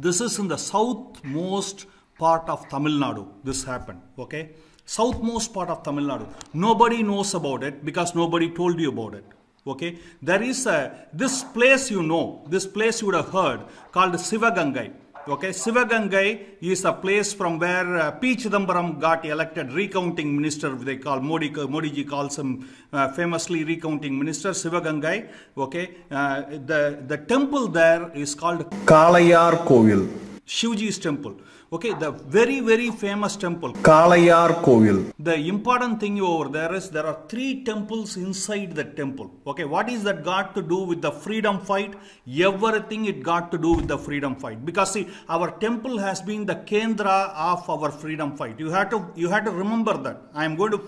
This is in the southmost part of Tamil Nadu. This happened. Okay, southmost part of Tamil Nadu. Nobody knows about it because nobody told you about it. Okay, there is this place, you know, this place you would have heard called Sivagangai. Okay, Sivagangai is a place from where P. Chidambaram got elected recounting minister. They call Modi ji calls him famously recounting minister, Sivagangai. Okay, the temple there is called Kalayar Kovil, Shivji's temple. Okay, the very famous temple Kalayar Kovil. The important thing over there is there are 3 temples inside the temple. Okay, what is that got to do with the freedom fight? Everything it got to do with the freedom fight, because see, our temple has been the kendra of our freedom fight. You have to remember that. I'm going to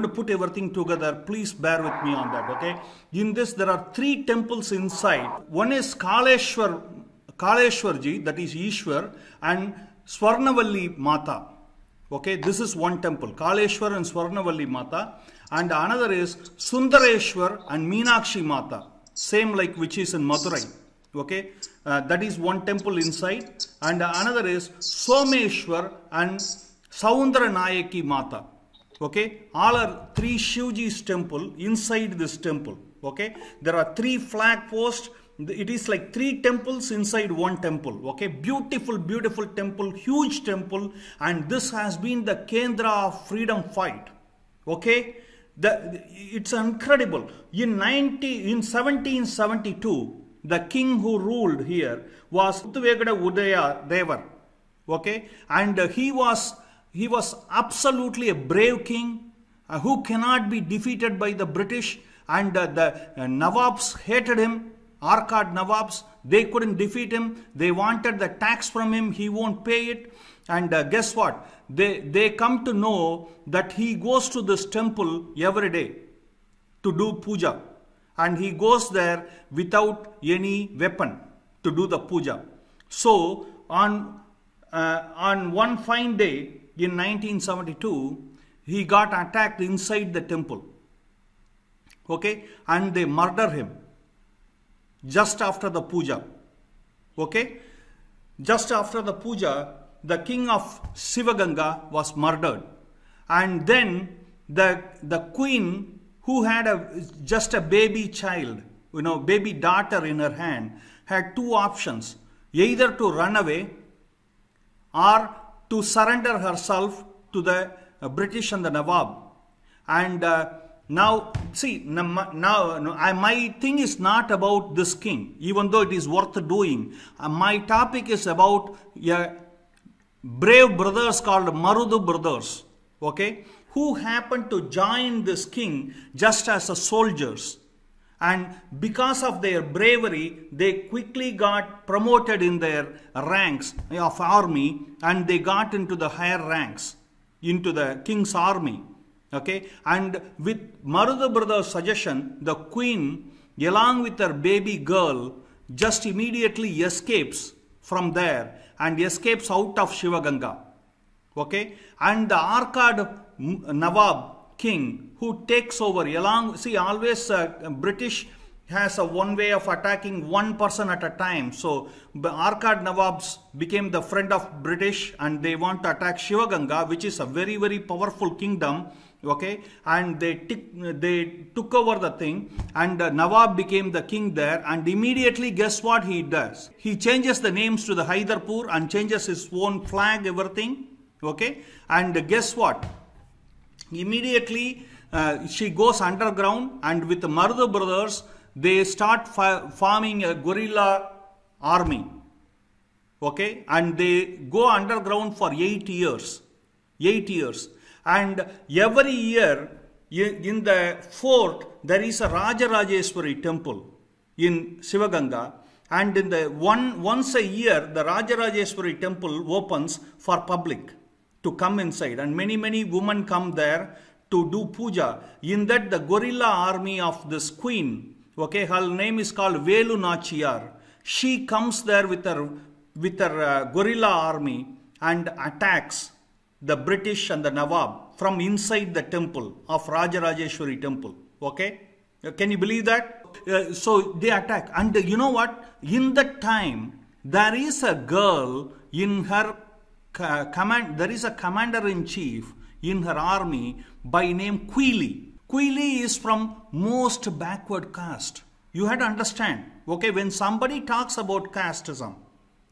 put everything together. Please bear with me on that. Okay, in this there are 3 temples inside. One is Kaleshwarji, that is Ishwar, and Swarnavalli Mata. Okay, this is one temple, Kaleshwar and Swarnavalli Mata, and another is Sundareshwar and Meenakshi Mata, same like which is in Madurai. Okay, that is one temple inside, and another is Someshwar and Saundaranayaki Mata. Okay, all are 3 Shivji's temple inside this temple. Okay, there are 3 flag posts. It is like 3 temples inside one temple. Okay, beautiful temple, huge temple, and this has been the kendra of freedom fight. Okay, it's incredible. In 1772, the king who ruled here was Muthuvegada Udaya Devar. Okay, and he was absolutely a brave king who cannot be defeated by the British, and the Nawabs hated him. Arcad Nawabs, they couldn't defeat him. They wanted the tax from him. He won't pay it. And guess what? They come to know that he goes to this temple every day to do puja. And he goes there without any weapon to do the puja. So on one fine day in 1972, he got attacked inside the temple. Okay, and they murder him. Just after the puja. Okay, just after the puja, the king of Sivaganga was murdered, and then the queen, who had just a baby child, baby daughter in her hand, had 2 options: either to run away or to surrender herself to the British and the Nawab. And now, see, my thing is not about this king, even though it is worth doing. My topic is about brave brothers called Marudu brothers, okay, who happened to join this king just as soldiers. And because of their bravery, they quickly got promoted in their ranks of army, and they got into the higher ranks, into the king's army. Okay, and with Marudu brothers' suggestion, the queen, along with her baby girl, just immediately escapes from there and escapes out of Shivaganga. Okay, and the Arcad Nawab king, who takes over along, see, always British has one way of attacking one person at a time. So the Arcad Nawabs became the friend of British, and they want to attack Shivaganga, which is a very powerful kingdom. Okay, and they took over the thing, and Nawab became the king there, and immediately guess what he does? He changes the names to the Hyderpur and changes his own flag, everything. Okay, and guess what? Immediately she goes underground, and with the Marudu brothers, they start forming a guerrilla army. Okay, and they go underground for 8 years. 8 years. And every year in the fort, there is a Rajarajeshwari temple in Sivaganga. And in the once a year, the Rajarajeshwari temple opens for public to come inside. And many women come there to do puja. In that, the guerrilla army of this queen, okay, her name is called Velu Nachiyar. She comes there with her guerrilla army and attacks the British and the Nawab from inside the temple of Rajarajeshwari temple. Okay, can you believe that? So they attack, and you know what? In that time, there is a girl in her command, there is a commander-in-chief in her army by name Queely. Queely is from most backward caste. You had to understand, okay, when somebody talks about casteism,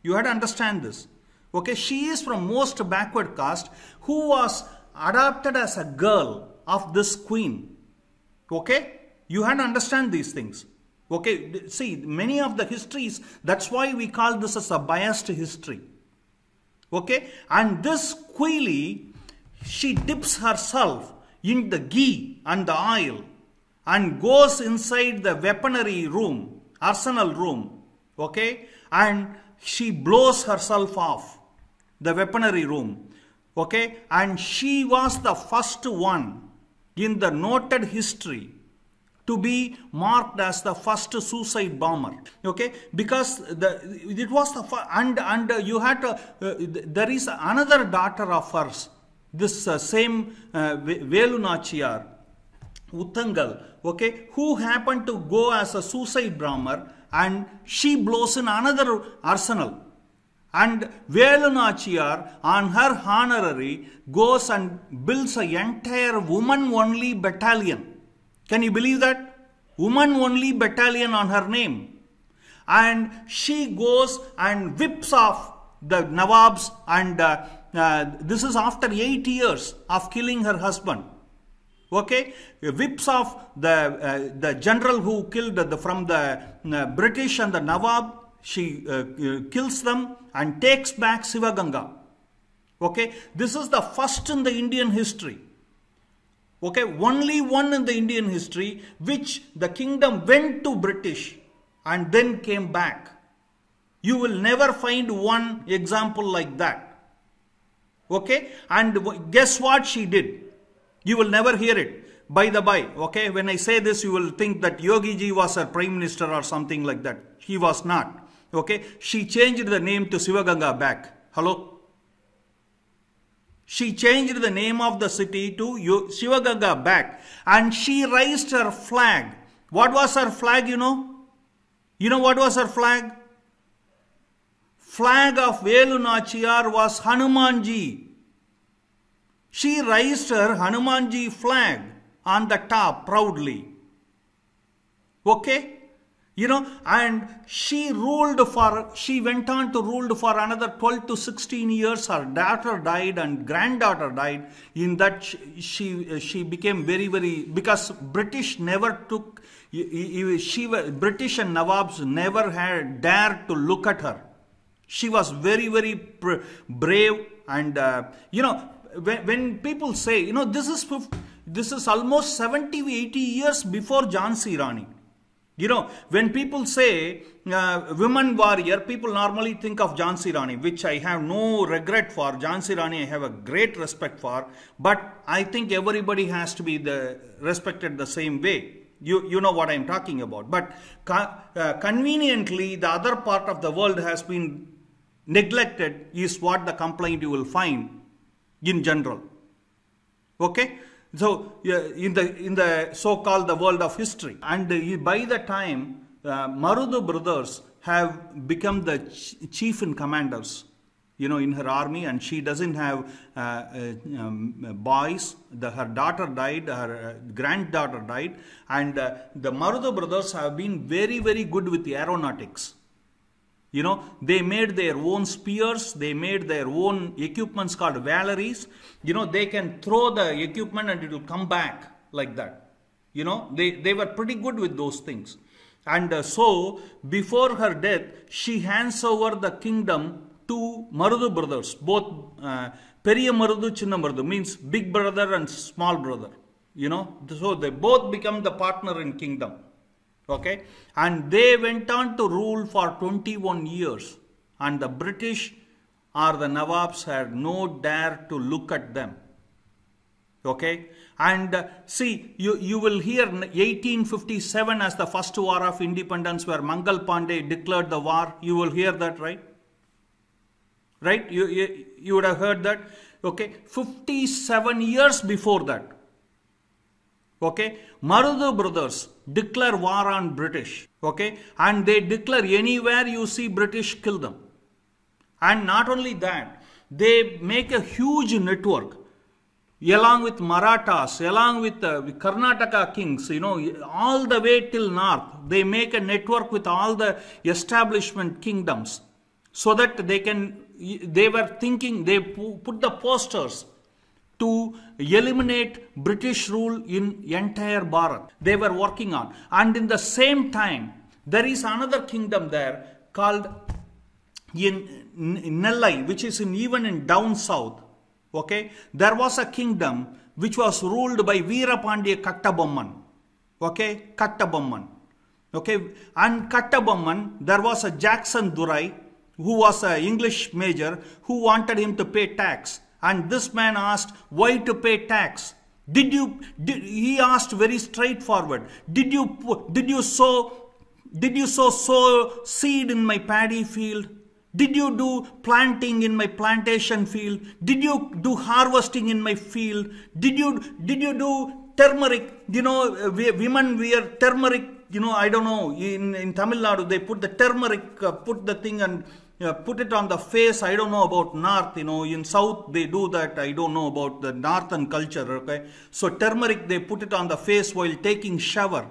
you had to understand this. Okay, she is from most backward caste who was adopted as a girl of this queen. Okay, you had to understand these things. Okay, see, many of the histories, that's why we call this as a biased history. Okay, and this Queely, she dips herself in the ghee and the oil and goes inside the weaponry room, arsenal room, okay, and she blows herself off the weaponry room, okay, and she was the first one in the noted history to be marked as the first suicide bomber, okay, because it was the and you had to there is another daughter of hers, this same Velu Nachiyar Uttangal, okay, who happened to go as a suicide bomber, and she blows in another arsenal. And Velu Nachiyar, on her honorary, goes and builds an entire woman-only battalion. Can you believe that? Woman-only battalion on her name. And she goes and whips off the Nawabs, and this is after 8 years of killing her husband. Okay, whips off the general who killed from the British and the Nawab. She kills them and takes back Sivaganga. Okay, this is the first in the Indian history. Okay, only one in the Indian history which the kingdom went to British and then came back. You will never find one example like that. Okay, and guess what she did? You will never hear it. By the by, okay, when I say this, you will think that Yogi Ji was a prime minister or something like that. He was not. Okay, she changed the name to Sivaganga back. Hello? She changed the name of the city to Sivaganga back, and she raised her flag. What was her flag, you know? You know what was her flag? Flag of Velu Nachiyar was Hanumanji. She raised her Hanumanji flag on the top proudly. Okay? You know, and she went on to rule for another 12 to 16 years. Her daughter died and granddaughter died. In that she became very, very, because British never took, British and Nawabs never had dared to look at her. She was very, very brave, and you know, when people say, you know, this is almost 70-80 years before Jhansi Rani. You know, when people say women warrior, people normally think of Jhansi Rani, which I have no regret for. Jhansi Rani I have a great respect for, but I think everybody has to be respected the same way. You know what I am talking about. But conveniently, the other part of the world has been neglected, is what the complaint you will find in general. Okay? So, in the so-called the world of history, and by the time Marudu brothers have become the chief in commanders, you know, in her army, and she doesn't have boys. Her daughter died, her granddaughter died, and the Marudu brothers have been very, very good with the aeronautics. You know, they made their own spears, they made their own equipments called Valeries. You know, they can throw the equipment and it will come back like that. You know, they were pretty good with those things. And so, before her death, she hands over the kingdom to Marudu brothers, both Periya Marudu, Chinna Marudu, means big brother and small brother. You know, so they both become the partner in kingdom. Okay, and they went on to rule for 21 years, and the British or the Nawabs had no dare to look at them. Okay, and see, you will hear 1857 as the first war of independence, where Mangal Pandey declared the war. You will hear that, right? Right? You would have heard that. Okay, 57 years before that. Okay, Marudu brothers declare war on British. Okay, and they declare anywhere you see British, kill them. And not only that, they make a huge network along with Marathas, along with Karnataka kings, all the way till north. They make a network with all the establishment kingdoms so that they were thinking, they put the posters to eliminate British rule in entire Bharat. They were working on. And in the same time, there is another kingdom there called Nellai, which is even in down south. Okay, there was a kingdom which was ruled by Veerapandiya Kattabomman. Okay, Kattabomman. Okay, and Kattabomman, there was a Jackson Durai who was an English major who wanted him to pay tax. And this man asked, why to pay tax? He asked very straightforward, did you sow seed in my paddy field? Did you do planting in my plantation field? Did you do harvesting in my field? Did you do turmeric? Women wear turmeric. I don't know. In Tamil Nadu, they put the turmeric, put the thing and put it on the face. I don't know about north. In south they do that. I don't know about the northern culture. Okay, so turmeric they put it on the face while taking shower.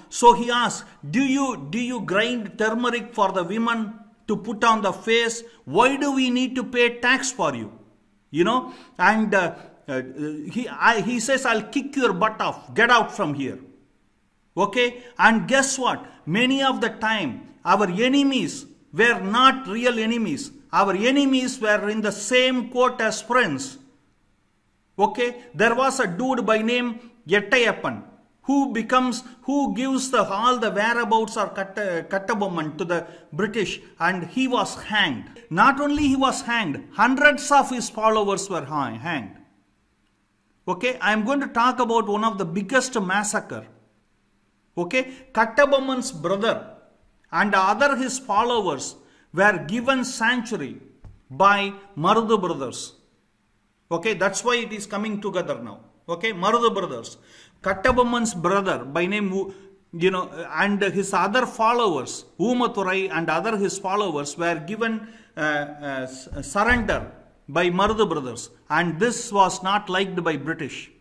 So he asked, do you grind turmeric for the women to put on the face? Why do we need to pay tax for you? And he says, I'll kick your butt off. Get out from here. Okay. And guess what? Many of the time, our enemies were not real enemies. Our enemies were in the same court as friends. Okay. There was a dude by name Yettayappan who gives all the whereabouts of Kattabomman to the British, and he was hanged. Not only he was hanged, hundreds of his followers were hanged. Okay, I am going to talk about one of the biggest massacre. Okay, Kattabomman's brother and other his followers were given sanctuary by Marudu brothers. Okay, that's why it is coming together now. Okay, Marudu brothers. Kattabomman's brother by name, and his other followers, Oomathurai and other his followers were given surrender by Marudu brothers. And this was not liked by British.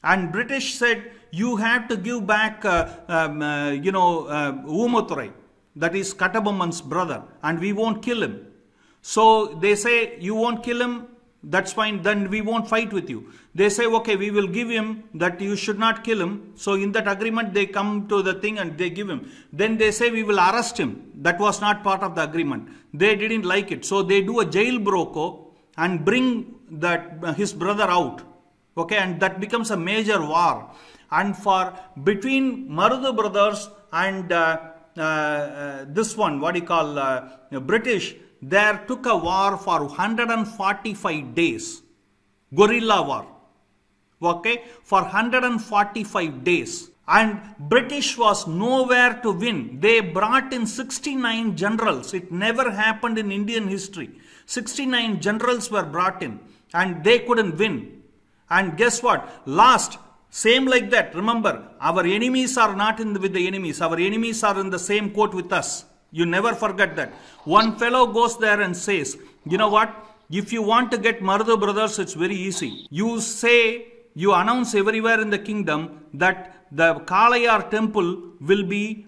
And British said, you have to give back, Oomathurai, that is Kattabomman's brother, and we won't kill him. So they say, you won't kill him, that's fine, then we won't fight with you. They say, okay, we will give him that you should not kill him. So in that agreement, they come to the thing and they give him. Then they say, we will arrest him. That was not part of the agreement. They didn't like it. So they do a jailbreak and bring his brother out. Okay, and that becomes a major war. And between Marudu brothers and this one, British, there took a war for 145 days. Guerrilla war. Okay, for 145 days. And British was nowhere to win. They brought in 69 generals. It never happened in Indian history. 69 generals were brought in and they couldn't win. And guess what? Last, same like that. Remember, our enemies are not with the enemies. Our enemies are in the same court with us. You never forget that. One fellow goes there and says, you know what? If you want to get Marudu brothers, it's very easy. You announce everywhere in the kingdom that the Kalayar temple will be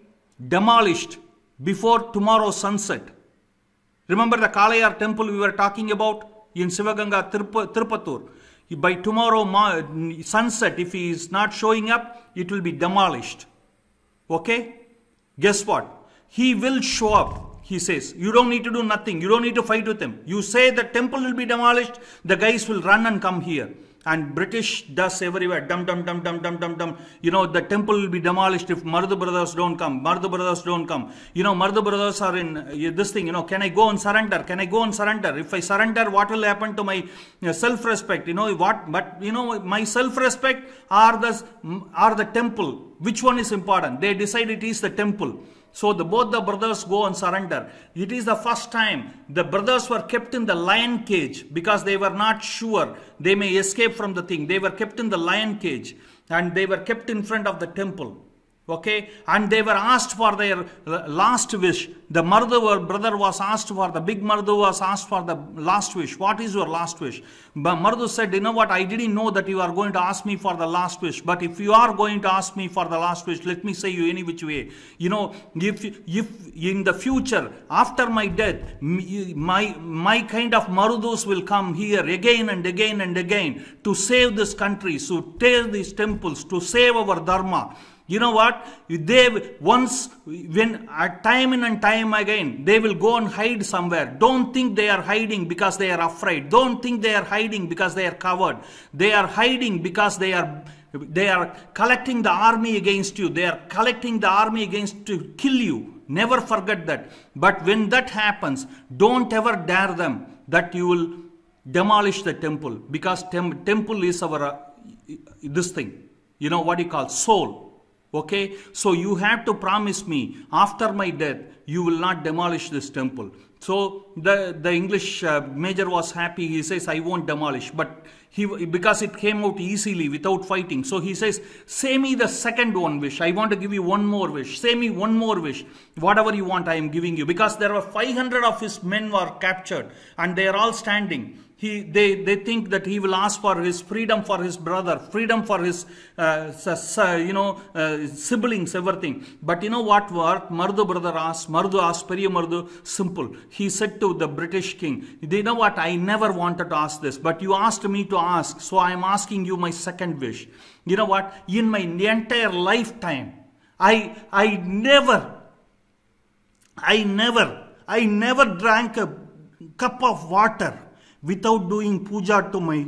demolished before tomorrow's sunset. Remember the Kalayar temple we were talking about in Sivaganga, Tirupattur? By tomorrow sunset, if he is not showing up, it will be demolished. Okay? Guess what? He will show up. He says, you don't need to do nothing. You don't need to fight with him. You say the temple will be demolished, the guys will run and come here. And British does everywhere. Dum, dum, dum, dum, dum, dum, dum. The temple will be demolished if Marudu brothers don't come. Marudu brothers don't come. Marudu brothers are in this thing. Can I go and surrender? Can I go and surrender? If I surrender, what will happen to my self-respect? What? But, my self-respect or the temple. Which one is important? They decide it is the temple. So both the brothers go and surrender. It is the first time the brothers were kept in the lion cage because they were not sure they may escape from the thing. They were kept in the lion cage and they were kept in front of the temple. Okay, and they were asked for their last wish. The Mardu brother was asked for, the big Mardu was asked for the last wish. What is your last wish? But Mardu said, you know what, I didn't know that you are going to ask me for the last wish. But if you are going to ask me for the last wish, let me say you any which way. You know, if in the future, after my death, my kind of Marudus will come here again and again and again to save this country, to tear these temples, to save our Dharma. You know what? They once, when at time in and time again, they will go and hide somewhere. Don't think they are hiding because they are afraid. Don't think they are hiding because they are covered. They are hiding because they are collecting the army against you. They are collecting the army against to kill you. Never forget that. But when that happens, don't ever dare them that you will demolish the temple, because temple is our this thing. You know what you call soul. Okay, so you have to promise me after my death you will not demolish this temple. So the English major was happy. He says, I won't demolish, but because it came out easily without fighting. So he says, say me the second one wish. I want to give you one more wish. Say me one more wish. Whatever you want, I am giving you. Because there were 500 of his men were captured and they are all standing. They think that he will ask for his freedom for his brother, freedom for his siblings, everything. But you know what Mardu brother asked? Mardu asked, Periya Mardu, simple. He said to the British king, you know what, I never wanted to ask this, but you asked me to ask, so I am asking you my second wish. You know what, in my entire lifetime, I never drank a cup of water without doing puja to my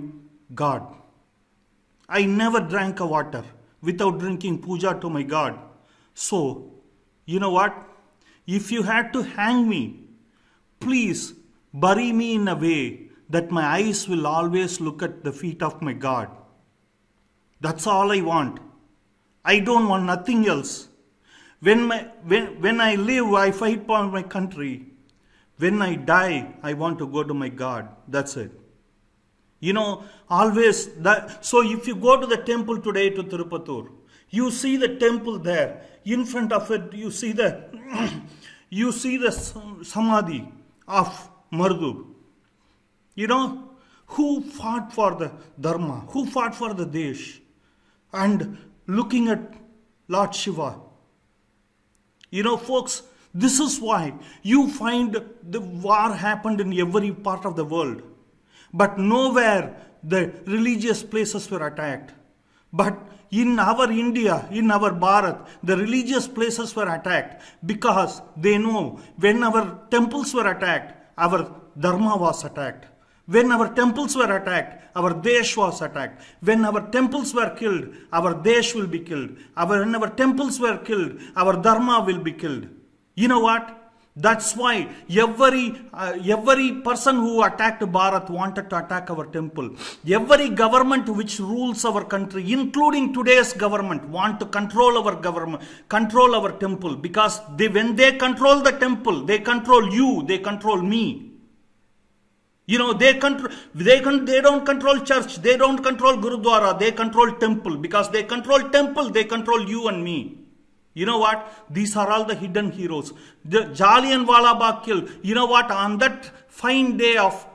God. I never drank a water without drinking puja to my God. So, you know what? If you had to hang me, please bury me in a way that my eyes will always look at the feet of my God. That's all I want. I don't want nothing else. When I live, I fight for my country. When I die, I want to go to my God. That's it. You know, always that. So if you go to the temple today to Tirupathur, you see the temple there. In front of it, you see the samadhi of Mardu. You know, who fought for the Dharma, who fought for the Desh, and looking at Lord Shiva. You know, folks, this is why you find the war happened in every part of the world. But nowhere the religious places were attacked. But in our India, in our Bharat, the religious places were attacked because they know when our temples were attacked, our Dharma was attacked. When our temples were attacked, our Desh was attacked. When our temples were killed, our Desh will be killed. When our temples were killed, our Dharma will be killed. You know what? That's why every person who attacked Bharat wanted to attack our temple. Every government which rules our country, including today's government, want to control our government, control our temple. Because when they control the temple, they control you, they control me. You know, they don't control church, they don't control Gurudwara, they control temple. Because they control temple, they control you and me. You know what? These are all the hidden heroes. The Jallianwala Bagh kill. You know what? On that fine day of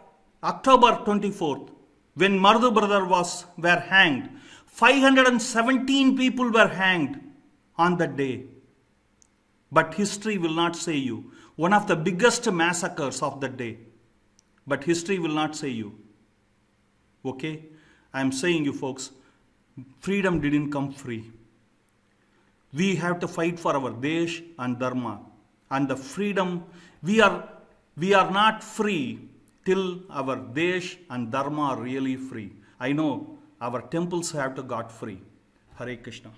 October 24th, when Mardu brother were hanged, 517 people were hanged on that day. But history will not say you. One of the biggest massacres of that day. But history will not say you. Okay? I am saying you folks, freedom didn't come free. We have to fight for our Desh and Dharma. And the freedom, we are not free till our Desh and Dharma are really free. I know our temples have to got free. Hare Krishna.